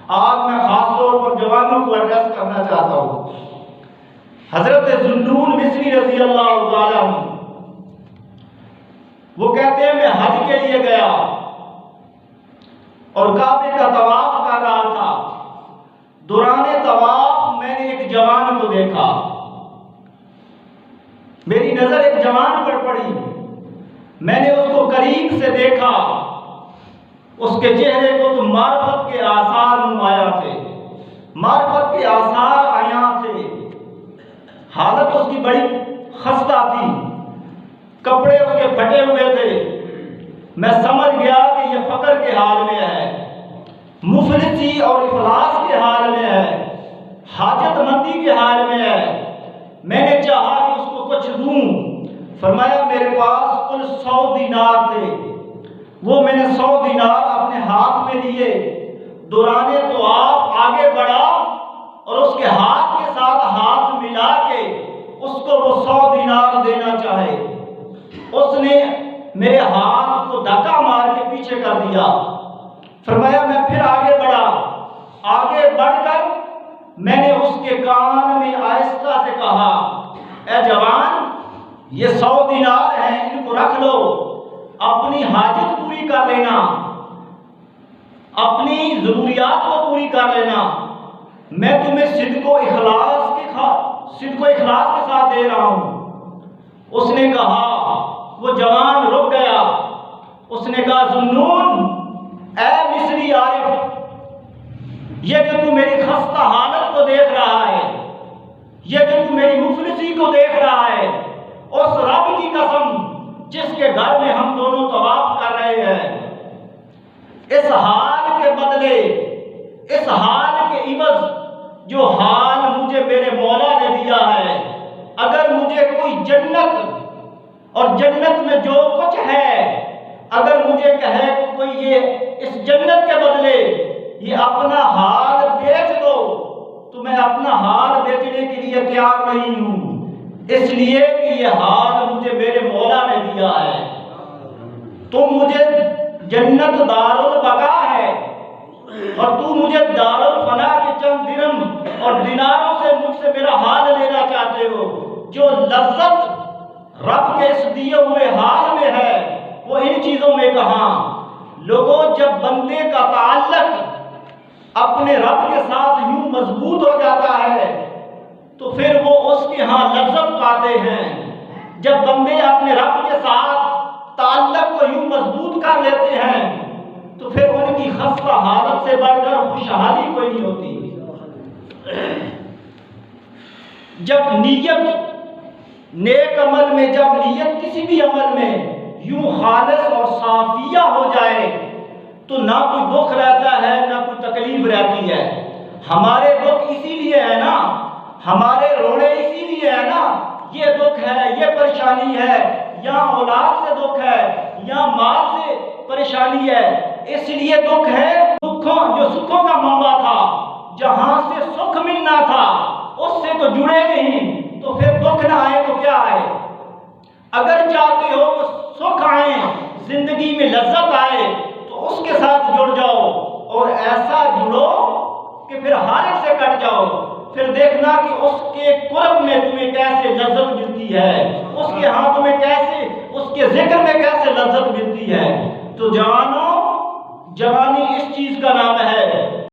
آج میں خاص طور پر جوانوں کو ایڈریس کرنا چاہتا ہوں۔ حضرت ذوالنون مصری رضی اللہ تعالیٰ عنہ وہ کہتے ہیں میں حج کے لیے گیا اور کعبے کا طواف کر رہا تھا۔ دوران طواف میں نے ایک جوان کو دیکھا، میری نظر ایک جوان پر پڑی، میں نے اس کو قریب سے دیکھا، اس کے چہرے کو تو معرفت کے آثار نمایاں تھے، معرفت کے آثار عیاں تھے، حالت اس کی بڑی خستہ تھی، کپڑے اس کے پھٹے ہوئے تھے۔ میں سمجھ گیا کہ یہ فقر کے حال میں ہے، مفلسی اور افلاس کے حال میں ہے، حاجت مندی کے حال میں ہے۔ میں نے چاہا کہ اس کو کچھ دوں، فرمایا میرے پاس کل 100 دینار تھے، وہ میں نے 100 دینار اپنے ہاتھ میں لیے۔ دوران طواف آگے بڑھا اور اس کے ہاتھ کے ساتھ ہاتھ ملا کے اس کو وہ 100 دینار دینا چاہے، اس نے میرے ہاتھ کو دھکا مار کے پیچھے کر دیا۔ فرمایا میں پھر آگے بڑھا، آگے بڑھ کر میں نے اس کے کان میں آہستہ سے کہا، اے جوان یہ 100 دینار ہیں، ان کو رکھ لو، اپنی حاجت پوری کر لینا، اپنی ضروریات کو پوری کر لینا، میں تمہیں صدق و اخلاص کے ساتھ دے رہا ہوں۔ اس نے کہا، وہ جوان رک گیا، اس نے کہا ذوالنون اے مصری عارف، یہ جو تو میری خستہ حالت کو دیکھ رہا ہے، یہ جو تو میری مفلسی کو دیکھ رہا ہے، اس رب کی قسم جس کے گھر میں ہم دونوں طواف کر رہے ہیں، اس حال کے بدلے، اس حال کے عوض جو حال مجھے میرے مولا نے دیا ہے، اگر مجھے کوئی جنت اور جنت میں جو کچھ ہے، اگر مجھے کہے کہ کوئی یہ اس جنت کے بدلے یہ اپنا حال بیچ دو تو میں اپنا حال بیچنے کے لیے تیار نہیں ہوں، اس لیے کہ یہ حال مجھے میرے مولا نے دیا ہے۔ تم مجھے جنت دار البقا ہے اور تو مجھے دار الفنا کے چند درم اور دیناروں سے مجھ سے میرا حال لینا چاہتے ہو۔ جو لذت رب کے اس دیے ہوئے حال میں ہے وہ ان چیزوں میں کہاں؟ لوگوں جب بندے کا تعلق اپنے رب کے ساتھ یوں مضبوط ہو جاتا ہے تو پھر وہ اس کے ہاں لذت پاتے ہیں۔ جب بندے اپنے رب کے ساتھ تعلق کو یوں مضبوط کر لیتے ہیں تو پھر ان کی خستہ حالت سے بڑھ کر خوشحالی کوئی نہیں ہوتی۔ جب نیت نیک عمل میں، جب نیت کسی بھی عمل میں یوں خالص اور صافیہ ہو جائے تو نہ کوئی دکھ رہتا ہے نہ کوئی تکلیف رہتی ہے۔ ہمارے دکھ اسی لیے ہے نا، ہمارے رونے اسی لیے ہے نا، یہ دکھ ہے، یہ پریشانی ہے، یا اولاد سے دکھ ہے یا مال سے پریشانی ہے، اس لیے دکھ ہے۔ دکھوں جو سکھوں کا منبع تھا، جہاں سے سکھ ملنا تھا اس سے تو جڑے نہیں، تو پھر دکھ نہ آئے تو کیا آئے؟ اگر چاہتے ہو کہ سکھ آئے، زندگی میں لذت آئے تو اس کے ساتھ جڑ جاؤ اور ایسا جڑو کہ پھر ہر ایک سے کٹ جاؤ، پھر دیکھنا کہ اس کے قرب میں تمہیں کیسے لذت ملتی ہے، اس کے ہاں تمہیں کیسے، اس کے ذکر میں کیسے لذت ملتی ہے۔ تو جوانوں، جوانی اس چیز کا نام ہے